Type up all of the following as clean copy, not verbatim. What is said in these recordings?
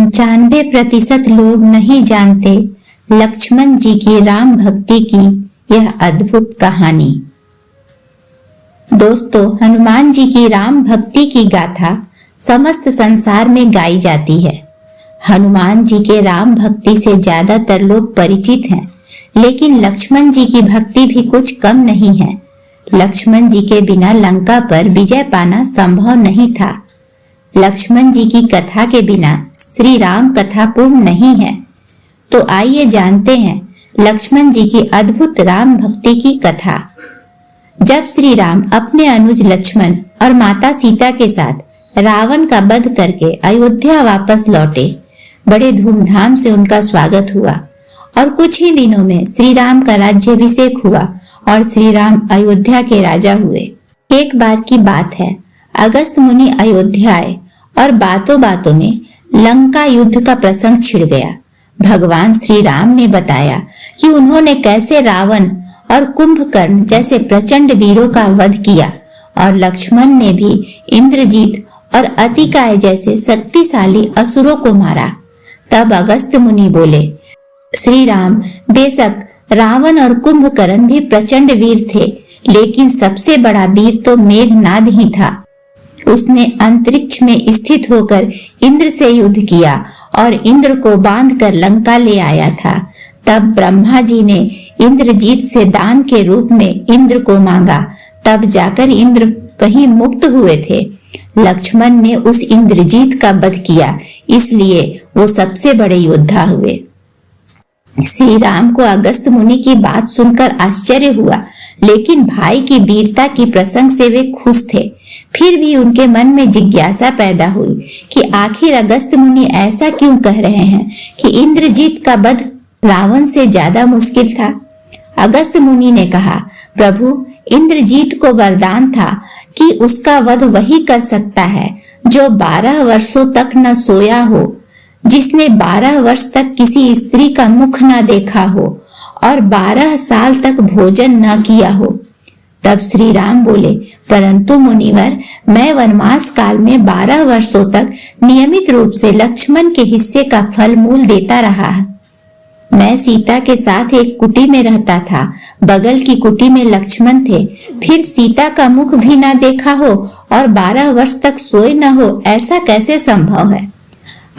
95% लोग नहीं जानते लक्ष्मण जी की राम भक्ति की यह अद्भुत कहानी। दोस्तों, हनुमान जी की राम भक्ति की गाथा समस्त संसार में गाई जाती है। हनुमान जी के राम भक्ति से ज्यादातर लोग परिचित हैं, लेकिन लक्ष्मण जी की भक्ति भी कुछ कम नहीं है। लक्ष्मण जी के बिना लंका पर विजय पाना संभव नहीं था। लक्ष्मण जी की कथा के बिना श्री राम कथा पूर्ण नहीं है। तो आइए जानते हैं लक्ष्मण जी की अद्भुत राम भक्ति की कथा। जब श्री राम अपने अनुज लक्ष्मण और माता सीता के साथ रावण का वध करके अयोध्या वापस लौटे, बड़े धूमधाम से उनका स्वागत हुआ और कुछ ही दिनों में श्री राम का राज्याभिषेक हुआ और श्री राम अयोध्या के राजा हुए। एक बार की बात है, अगस्त मुनि अयोध्या आए और बातों बातों में लंका युद्ध का प्रसंग छिड़ गया। भगवान श्री राम ने बताया कि उन्होंने कैसे रावण और कुंभकर्ण जैसे प्रचंड वीरों का वध किया और लक्ष्मण ने भी इंद्रजीत और अतिकाय जैसे शक्तिशाली असुरों को मारा। तब अगस्त मुनि बोले, श्री राम, बेशक रावण और कुंभकर्ण भी प्रचंड वीर थे, लेकिन सबसे बड़ा वीर तो मेघनाद ही था। उसने अंतरिक्ष में स्थित होकर इंद्र से युद्ध किया और इंद्र को बांधकर लंका ले आया था। तब ब्रह्मा जी ने इंद्रजीत से दान के रूप में इंद्र को मांगा, तब जाकर इंद्र कहीं मुक्त हुए थे। लक्ष्मण ने उस इंद्रजीत का वध किया, इसलिए वो सबसे बड़े योद्धा हुए। श्री राम को अगस्त मुनि की बात सुनकर आश्चर्य हुआ, लेकिन भाई की वीरता की प्रसंग से वे खुश थे। फिर भी उनके मन में जिज्ञासा पैदा हुई कि आखिर अगस्त मुनि ऐसा क्यों कह रहे हैं कि इंद्रजीत का वध रावण से ज्यादा मुश्किल था। अगस्त मुनि ने कहा, प्रभु, इंद्रजीत को वरदान था कि उसका वध वही कर सकता है जो 12 वर्षों तक न सोया हो, जिसने 12 वर्ष तक किसी स्त्री का मुख न देखा हो और 12 साल तक भोजन न किया हो। तब श्री राम बोले, परंतु मुनिवर, मैं वनवास काल में 12 वर्षों तक नियमित रूप से लक्ष्मण के हिस्से का फल मूल देता रहा। मैं सीता के साथ एक कुटी में रहता था, बगल की कुटी में लक्ष्मण थे। फिर सीता का मुख भी ना देखा हो और 12 वर्ष तक सोए न हो, ऐसा कैसे संभव है?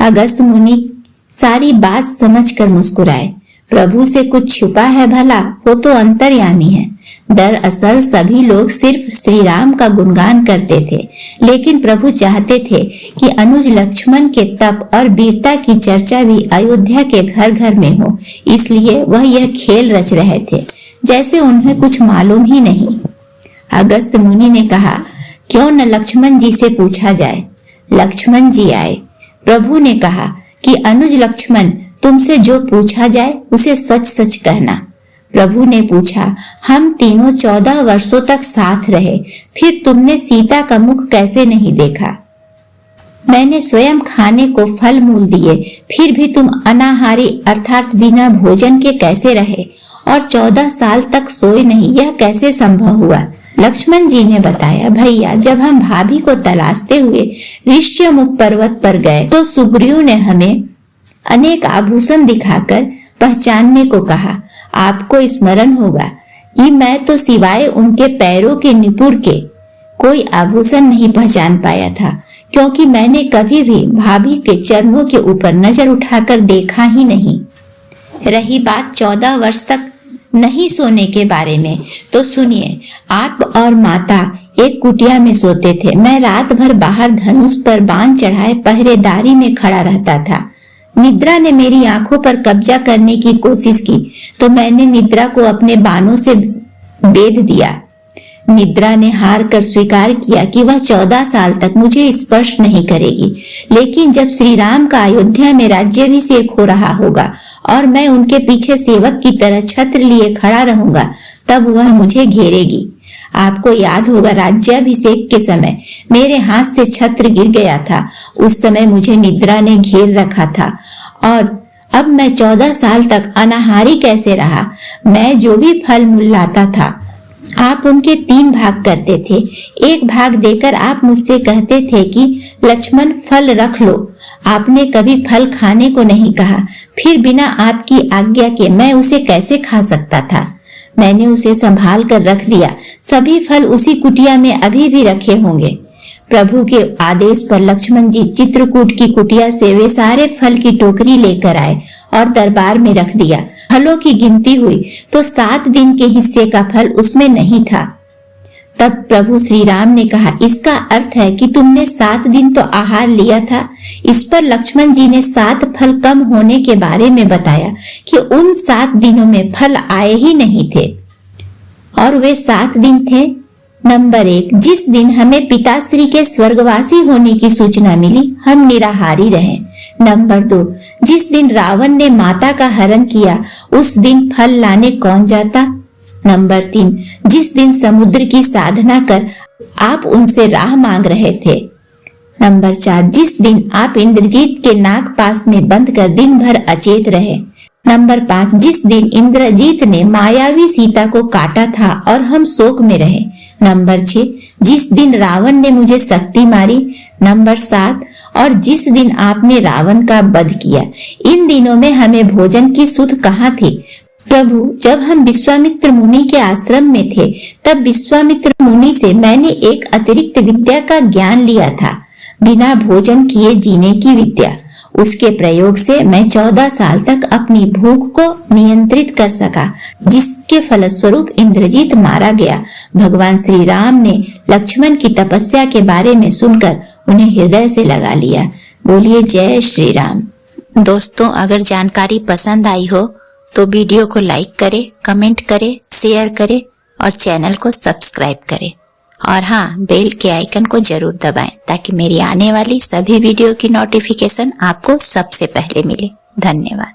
अगस्त मुनि सारी बात समझकर मुस्कुराए। प्रभु से कुछ छुपा है भला, वो तो अंतर्यामी है। दरअसल सभी लोग सिर्फ श्री राम का गुणगान करते थे, लेकिन प्रभु चाहते थे कि अनुज लक्ष्मण के तप और वीरता की चर्चा भी अयोध्या के घर घर में हो, इसलिए वह यह खेल रच रहे थे जैसे उन्हें कुछ मालूम ही नहीं। अगस्त मुनि ने कहा, क्यों न लक्ष्मण जी से पूछा जाए। लक्ष्मण जी आए। प्रभु ने कहा कि अनुज लक्ष्मण, तुमसे जो पूछा जाए उसे सच सच कहना। प्रभु ने पूछा, हम तीनों 14 वर्षों तक साथ रहे, फिर तुमने सीता का मुख कैसे नहीं देखा? मैंने स्वयं खाने को फल मूल दिए, फिर भी तुम अनाहारी अर्थात बिना भोजन के कैसे रहे और 14 साल तक सोए नहीं, यह कैसे संभव हुआ? लक्ष्मण जी ने बताया, भैया, जब हम भाभी को तलाशते हुए ऋष्यमुख पर्वत पर गए तो सुग्रीव ने हमें अनेक आभूषण दिखाकर पहचानने को कहा। आपको स्मरण होगा कि मैं तो सिवाय उनके पैरों के निपुर के कोई आभूषण नहीं पहचान पाया था, क्योंकि मैंने कभी भी भाभी के चरणों के ऊपर नजर उठाकर देखा ही नहीं। रही बात 14 वर्ष तक नहीं सोने के बारे में, तो सुनिए, आप और माता एक कुटिया में सोते थे। मैं रात भर बाहर धनुष पर बाण चढ़ाए पहरेदारी में खड़ा रहता था। निद्रा ने मेरी आंखों पर कब्जा करने की कोशिश की, तो मैंने निद्रा को अपने बाणों से बेध दिया। निद्रा ने हार कर स्वीकार किया कि वह 14 साल तक मुझे स्पर्श नहीं करेगी, लेकिन जब श्री राम का अयोध्या में राज्याभिषेक हो रहा होगा और मैं उनके पीछे सेवक की तरह छत्र लिए खड़ा रहूंगा, तब वह मुझे घेरेगी। आपको याद होगा, राज्याभिषेक के समय मेरे हाथ से छत्र गिर गया था। उस समय मुझे निद्रा ने घेर रखा था और अब मैं 14 साल तक अनाहारी कैसे रहा? मैं जो भी फल मूल लाता था, आप उनके 3 भाग करते थे। एक भाग देकर आप मुझसे कहते थे कि लक्ष्मण, फल रख लो। आपने कभी फल खाने को नहीं कहा, फिर बिना आपकी आज्ञा के मैं उसे कैसे खा सकता था? मैंने उसे संभाल कर रख दिया। सभी फल उसी कुटिया में अभी भी रखे होंगे। प्रभु के आदेश पर लक्ष्मण जी चित्रकूट की कुटिया से वे सारे फल की टोकरी लेकर आए और दरबार में रख दिया। फलों की गिनती हुई तो 7 दिन के हिस्से का फल उसमें नहीं था। तब प्रभु श्री राम ने कहा, इसका अर्थ है कि तुमने 7 दिन तो आहार लिया था। इस पर लक्ष्मण जी ने 7 फल कम होने के बारे में बताया कि उन 7 दिनों में फल आए ही नहीं थे। और वे 7 दिन थे। नंबर 1, जिस दिन हमें पिताश्री के स्वर्गवासी होने की सूचना मिली, हम निराहारी रहे। नंबर 2, जिस दिन रावण ने माता का हरण किया, उस दिन फल लाने कौन जाता? नंबर 3, जिस दिन समुद्र की साधना कर आप उनसे राह मांग रहे थे। नंबर 4, जिस दिन आप इंद्रजीत के नाग पास में बंद कर दिन भर अचेत रहे। नंबर 5, जिस दिन इंद्रजीत ने मायावी सीता को काटा था और हम शोक में रहे। नंबर 6, जिस दिन रावण ने मुझे शक्ति मारी। नंबर 7, और जिस दिन आपने रावण का वध किया। इन दिनों में हमें भोजन की सुध कहाँ थी? प्रभु, जब हम विश्वामित्र मुनि के आश्रम में थे, तब विश्वामित्र मुनि से मैंने एक अतिरिक्त विद्या का ज्ञान लिया था, बिना भोजन किए जीने की विद्या। उसके प्रयोग से मैं 14 साल तक अपनी भूख को नियंत्रित कर सका, जिसके फलस्वरूप इंद्रजीत मारा गया। भगवान श्री राम ने लक्ष्मण की तपस्या के बारे में सुनकर उन्हें हृदय से लगा लिया। बोलिए जय श्री राम। दोस्तों, अगर जानकारी पसंद आई हो तो वीडियो को लाइक करें, कमेंट करें, शेयर करें और चैनल को सब्सक्राइब करें। और हाँ, बेल के आइकन को जरूर दबाएं ताकि मेरी आने वाली सभी वीडियो की नोटिफिकेशन आपको सबसे पहले मिले। धन्यवाद।